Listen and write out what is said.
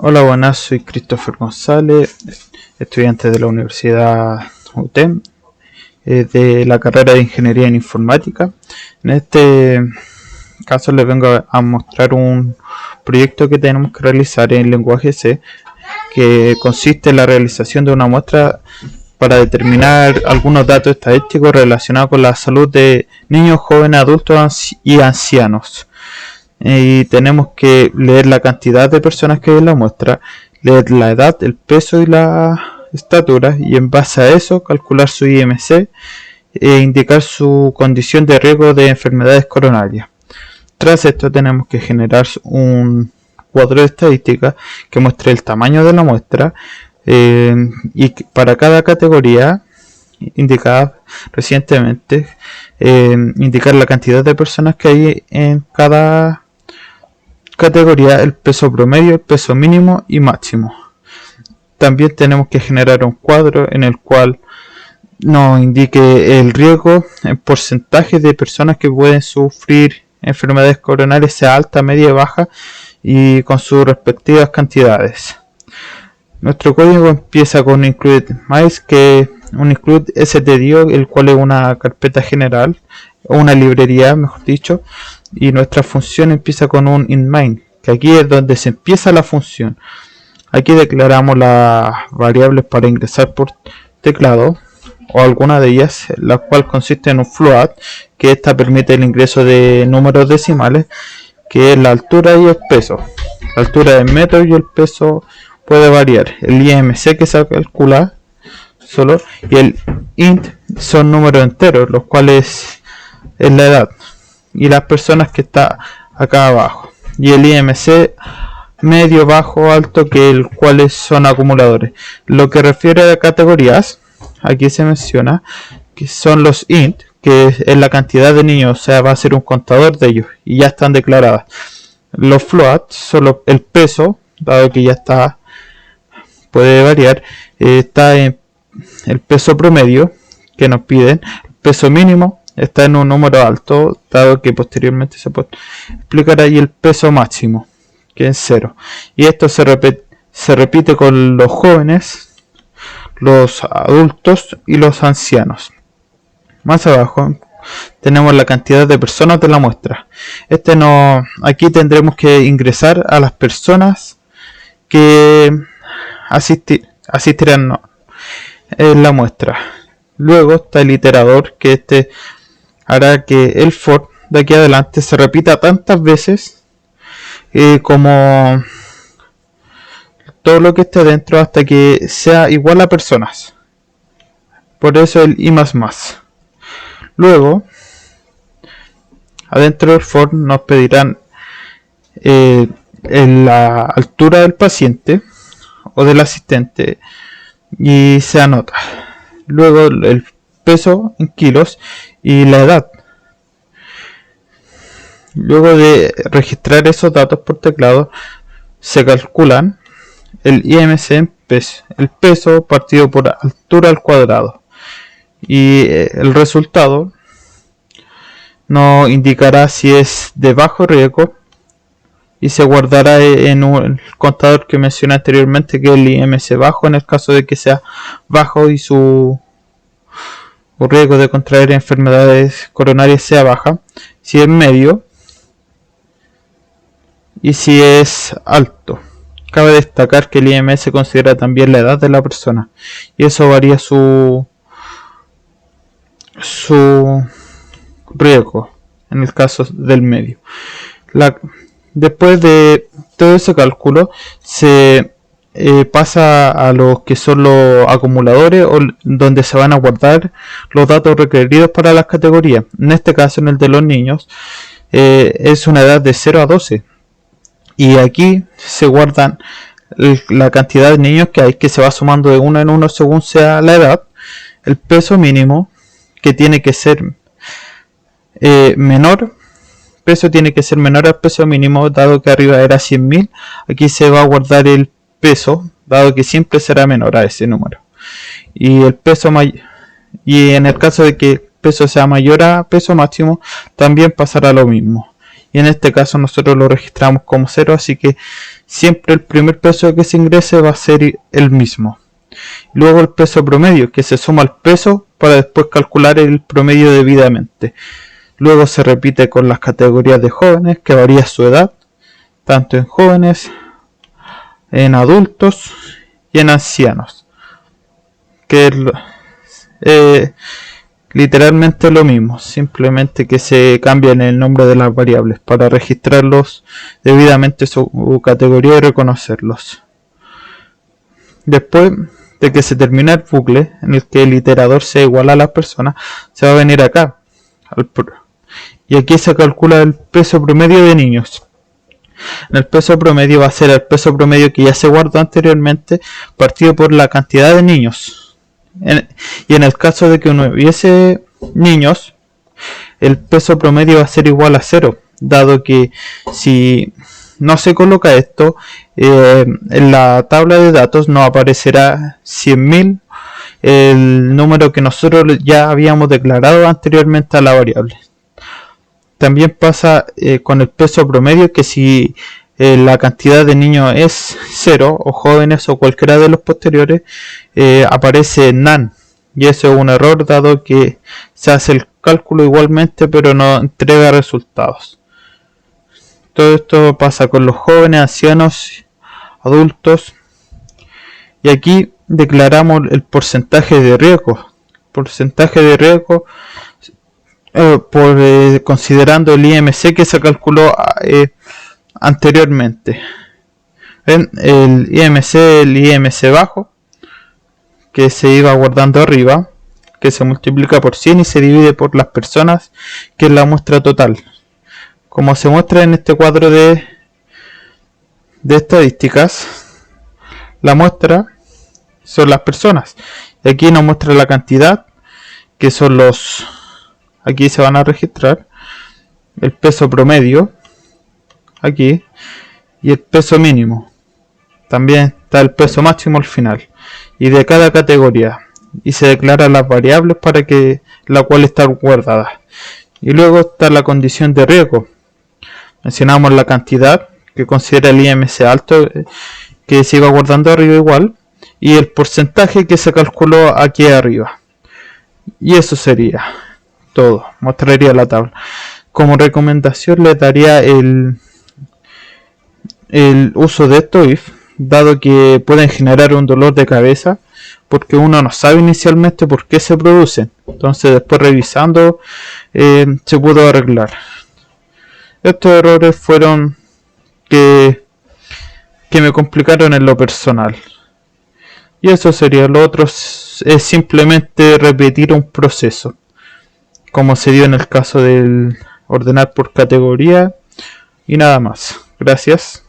Hola, buenas, soy Christopher González, estudiante de la Universidad UTEM, de la carrera de Ingeniería en Informática. En este caso les vengo a mostrar un proyecto que tenemos que realizar en lenguaje C, que consiste en la realización de una muestra para determinar algunos datos estadísticos relacionados con la salud de niños, jóvenes, adultos y ancianos. Y tenemos que leer la cantidad de personas que hay en la muestra, leer la edad, el peso y la estatura, y en base a eso calcular su IMC e indicar su condición de riesgo de enfermedades coronarias. Tras esto tenemos que generar un cuadro de estadística que muestre el tamaño de la muestra y para cada categoría indicada recientemente, indicar la cantidad de personas que hay en cada categoría, el peso promedio, el peso mínimo y máximo. También tenemos que generar un cuadro en el cual nos indique el riesgo en porcentaje de personas que pueden sufrir enfermedades coronarias, sea alta, media, baja, y con sus respectivas cantidades. Nuestro código empieza con include_mice, que un include stdio, el cual es una carpeta general o una librería, mejor dicho, y nuestra función empieza con un inMain, que aquí es donde se empieza la función. Aquí declaramos las variables para ingresar por teclado o alguna de ellas, la cual consiste en un float, que esta permite el ingreso de números decimales, que es la altura y el peso. La altura del método y el peso puede variar. El IMC que se calcula solo, y el int son números enteros, los cuales es la edad y las personas que está acá abajo, y el IMC medio, bajo, alto, que el cuales son acumuladores. Lo que refiere a categorías, aquí se menciona que son los int, que es la cantidad de niños, o sea, va a ser un contador de ellos y ya están declaradas. Los floats son el peso, dado que ya está, puede variar, está en el peso promedio que nos piden, el peso mínimo está en un número alto, dado que posteriormente se puede explicar ahí el peso máximo, que es 0. Y esto se repite con los jóvenes, los adultos y los ancianos. Más abajo tenemos la cantidad de personas de la muestra. Aquí tendremos que ingresar a las personas que asistirán en la muestra. Luego está el iterador, que hará que el for de aquí adelante se repita tantas veces como todo lo que esté dentro, hasta que sea igual a personas. Por eso el i++. Luego, adentro del for nos pedirán la altura del paciente o del asistente y se anota. Luego el peso en kilos y la edad. Luego de registrar esos datos por teclado, se calculan el IMC en peso, el peso partido por altura al cuadrado, y el resultado nos indicará si es de bajo riesgo y se guardará en el contador que mencioné anteriormente, que es el IMC bajo, en el caso de que sea bajo y su riesgo de contraer enfermedades coronarias sea baja, si es medio y si es alto. Cabe destacar que el IMC considera también la edad de la persona, y eso varía su riesgo en el caso del medio. Después de todo ese cálculo se pasa a los que son los acumuladores, o donde se van a guardar los datos requeridos para las categorías. En este caso, en el de los niños, es una edad de 0 a 12, y aquí se guardan la cantidad de niños que hay, que se va sumando de uno en uno según sea la edad. El peso mínimo, que tiene que ser menor al peso mínimo, dado que arriba era 100.000, aquí se va a guardar el peso, dado que siempre será menor a ese número. Y el peso y en el caso de que el peso sea mayor a peso máximo, también pasará lo mismo. y en este caso nosotros lo registramos como 0, así que siempre el primer peso que se ingrese va a ser el mismo. Luego el peso promedio, que se suma al peso para después calcular el promedio debidamente. Luego se repite con las categorías de jóvenes, que varía su edad, tanto en jóvenes, en adultos y en ancianos, que es literalmente lo mismo, simplemente que se cambian el nombre de las variables para registrarlos debidamente su categoría y reconocerlos. Después de que se termina el bucle en el que el iterador se iguala a las personas, se va a venir acá y aquí se calcula el peso promedio de niños. El peso promedio va a ser el peso promedio que ya se guardó anteriormente partido por la cantidad de niños. Y en el caso de que no hubiese niños, el peso promedio va a ser igual a 0, dado que si no se coloca esto, en la tabla de datos nos aparecerá 100.000, el número que nosotros ya habíamos declarado anteriormente a la variable. También pasa con el peso promedio, que si la cantidad de niños es 0, o jóvenes, o cualquiera de los posteriores, aparece none, y eso es un error dado que se hace el cálculo igualmente pero no entrega resultados. Todo esto pasa con los jóvenes, ancianos, adultos, y aquí declaramos el porcentaje de riesgo. Considerando el IMC que se calculó anteriormente. ¿Ven? El IMC bajo, que se iba guardando arriba, que se multiplica por 100 y se divide por las personas, que es la muestra total. Como se muestra en este cuadro de estadísticas, la muestra son las personas. Y aquí nos muestra la cantidad, que son los... Aquí se van a registrar el peso promedio, aquí, y el peso mínimo. También está el peso máximo al final, y de cada categoría, y se declaran las variables para que la cual está guardada. Y luego está la condición de riesgo. Mencionamos la cantidad que considera el IMC alto, que se iba guardando arriba igual, y el porcentaje que se calculó aquí arriba. Y eso sería todo, mostraría la tabla. Como recomendación le daría el uso de estos if, dado que pueden generar un dolor de cabeza porque uno no sabe inicialmente por qué se producen. Entonces después revisando se pudo arreglar. Estos errores fueron que me complicaron en lo personal. Y eso sería. Lo otro es simplemente repetir un proceso, como se dio en el caso del ordenar por categoría, y nada más. Gracias.